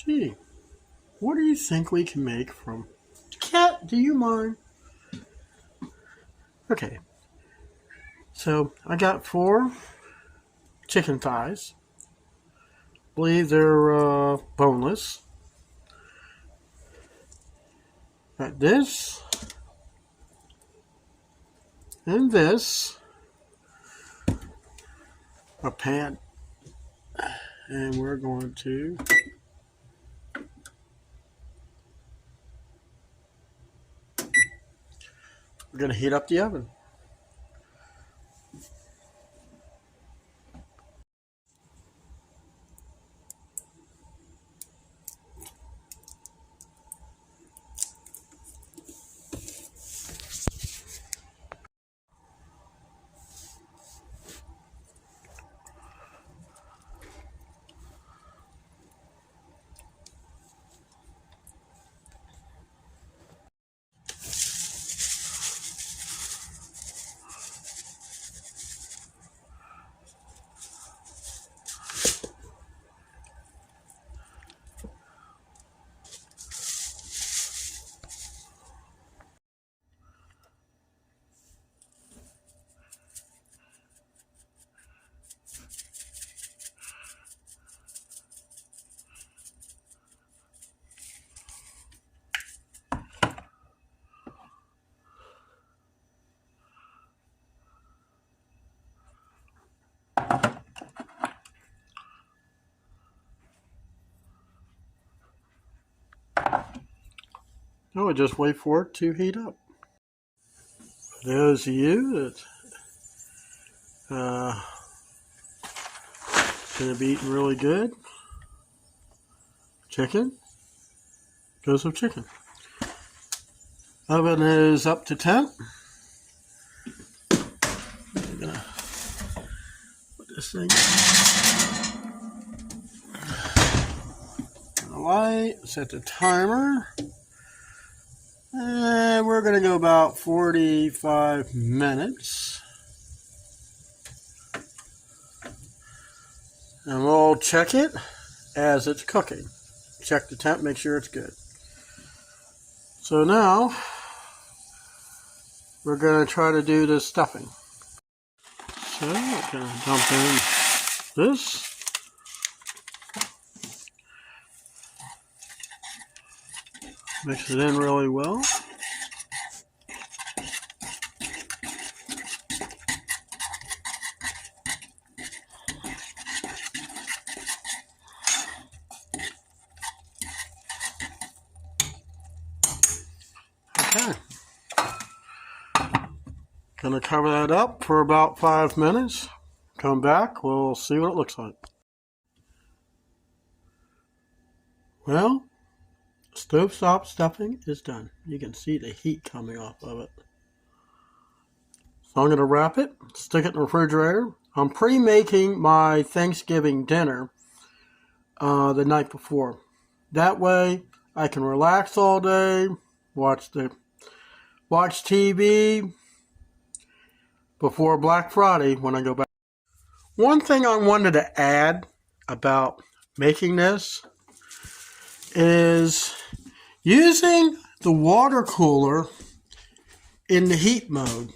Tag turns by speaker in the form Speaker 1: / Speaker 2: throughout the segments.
Speaker 1: see. What do you think we can make from... Cat, do you mind? Okay. So, I got 4 chicken thighs. I believe they're boneless. Got this. And this. A pan. And we're going to... We're going to heat up the oven. Now we just wait for it to heat up. For those of you that going to be eating really good chicken, goes with chicken. Oven is up to temp. I'm going to put this thing on the light, set the timer. And we're going to go about 45 minutes. And we'll check it as it's cooking. Check the temp, make sure it's good. So now, we're going to try to do this stuffing. So we're going to dump in this. Mix it in really well. Okay. Gonna cover that up for about 5 minutes. Come back, we'll see what it looks like. Well, stovetop stuffing is done. You can see the heat coming off of it. So I'm going to wrap it, stick it in the refrigerator. I'm pre-making my Thanksgiving dinner the night before. That way I can relax all day, watch TV before Black Friday when I go back. One thing I wanted to add about making this is using the water cooler in the heat mode.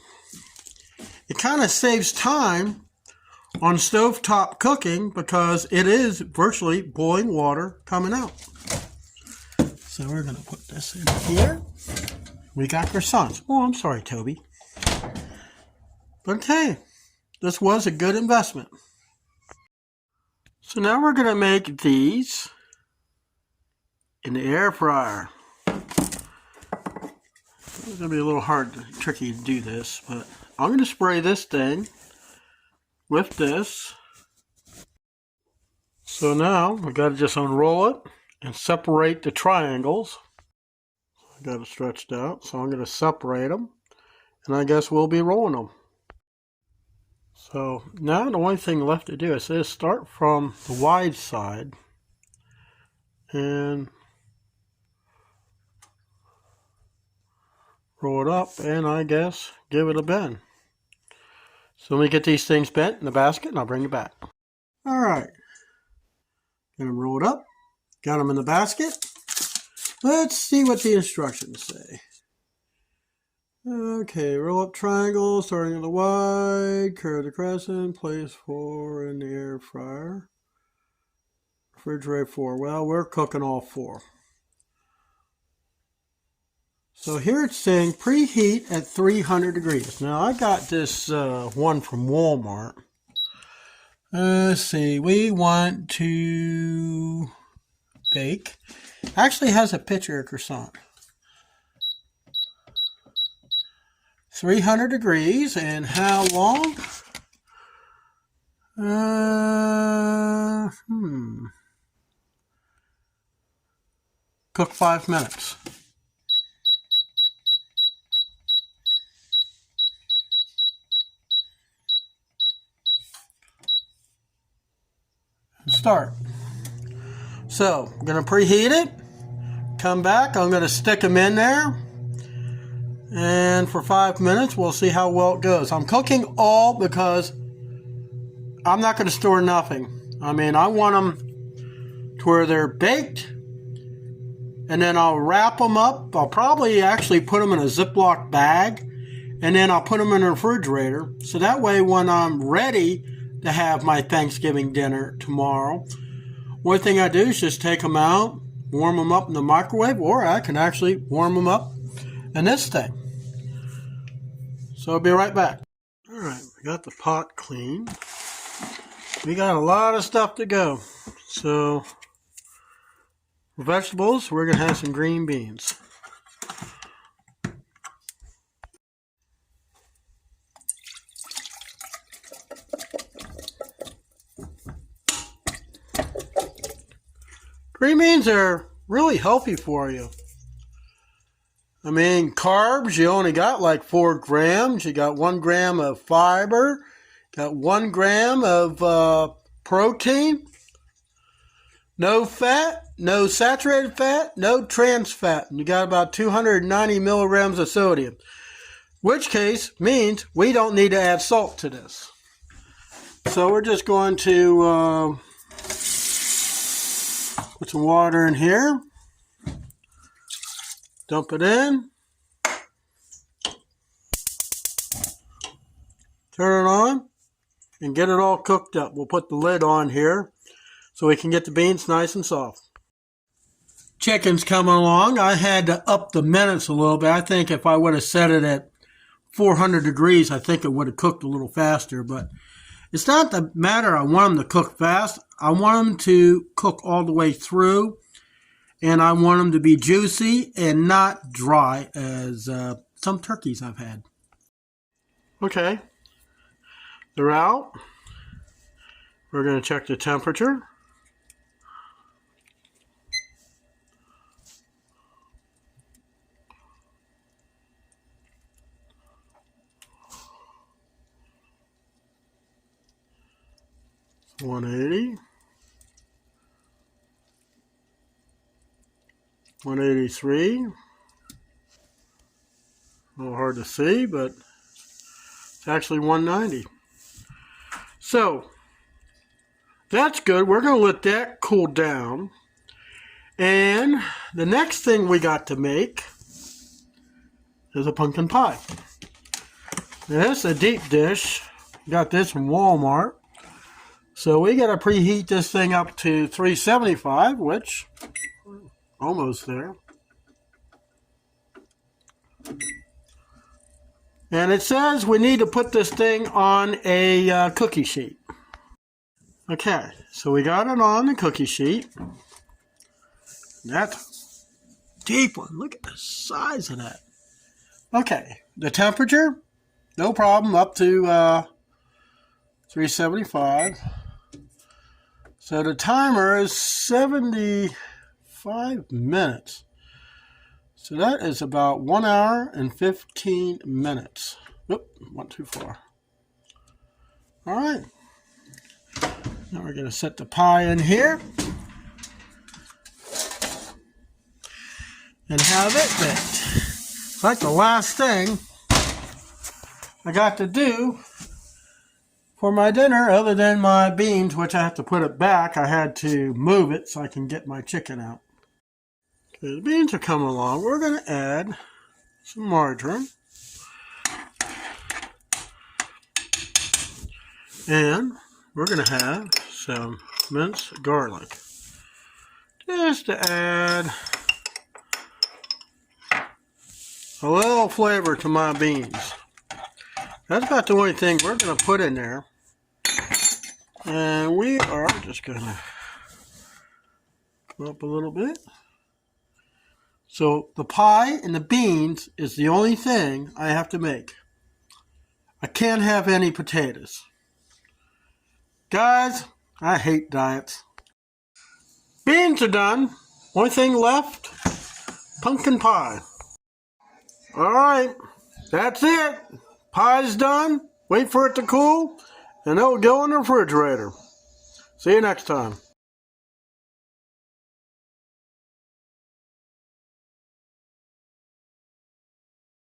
Speaker 1: It kind of saves time on stovetop cooking because it is virtually boiling water coming out. So we're going to put this in here. We got croissants. Oh, I'm sorry, Toby. But hey, this was a good investment. So now we're going to make these in the air fryer. It's going to be a little tricky to do this, but I'm going to spray this thing with this. So now we got to just unroll it and separate the triangles. I got it stretched out, so I'm going to separate them, and I guess we'll be rolling them. So now the only thing left to do is start from the wide side and roll it up, and I guess give it a bend. So let me get these things bent in the basket and I'll bring it back. Alright, gonna roll it up Got them in the basket. Let's see what the instructions say. Okay, roll up triangle, starting at the wide, curve the crescent, place 4 in the air fryer. Refrigerate 4. Well, we're cooking all 4. So here it's saying preheat at 300 degrees. Now I got this one from Walmart. Let's see, we want to bake. Actually has a picture of croissant. 300 degrees, and how long? Cook 5 minutes. Start. So, I'm going to preheat it. Come back, I'm going to stick them in there. And for 5 minutes, we'll see how well it goes. I'm cooking all because I'm not going to store nothing. I mean, I want them to where they're baked. And then I'll wrap them up. I'll probably actually put them in a Ziploc bag. And then I'll put them in the refrigerator. So that way when I'm ready to have my Thanksgiving dinner tomorrow, one thing I do is just take them out, warm them up in the microwave, or I can actually warm them up in this thing. So I'll be right back. All right, we got the pot clean. We got a lot of stuff to go. So for vegetables, we're going to have some green beans. Green beans are really healthy for you. I mean, carbs, you only got like 4 grams. You got 1 gram of fiber. Got 1 gram of protein. No fat, no saturated fat, no trans fat. And you got about 290 milligrams of sodium. Which case means we don't need to add salt to this. So we're just going to put some water in here. Dump it in. Turn it on and get it all cooked up. We'll put the lid on here so we can get the beans nice and soft. Chicken's coming along. I had to up the minutes a little bit. I think if I would have set it at 400 degrees, I think it would have cooked a little faster. But it's not the matter I want them to cook fast. I want them to cook all the way through. And I want them to be juicy and not dry as some turkeys I've had. Okay, they're out. We're going to check the temperature. It's 180. 183. A little hard to see, but it's actually 190. So that's good. We're going to let that cool down. And the next thing we got to make is a pumpkin pie. Now, this is a deep dish. Got this from Walmart. So we got to preheat this thing up to 375, which almost there. And it says we need to put this thing on a cookie sheet. Okay, so we got it on the cookie sheet. That's a deep one. Look at the size of that. Okay, the temperature, no problem, up to 375. So the timer is 75 minutes. So that is about 1 hour and 15 minutes. Oop, went too far. All right. Now we're going to set the pie in here. And have it baked. Like the last thing I got to do for my dinner, other than my beans, which I have to put it back. I had to move it so I can get my chicken out. Okay, the beans are coming along. We're going to add some margarine. And we're going to have some minced garlic. Just to add a little flavor to my beans. That's about the only thing we're going to put in there. And we are just going to come up a little bit. So the pie and the beans is the only thing I have to make. I can't have any potatoes. Guys, I hate diets. Beans are done. Only thing left, pumpkin pie. Alright, that's it. Pie's done. Wait for it to cool, and it'll go in the refrigerator. See you next time.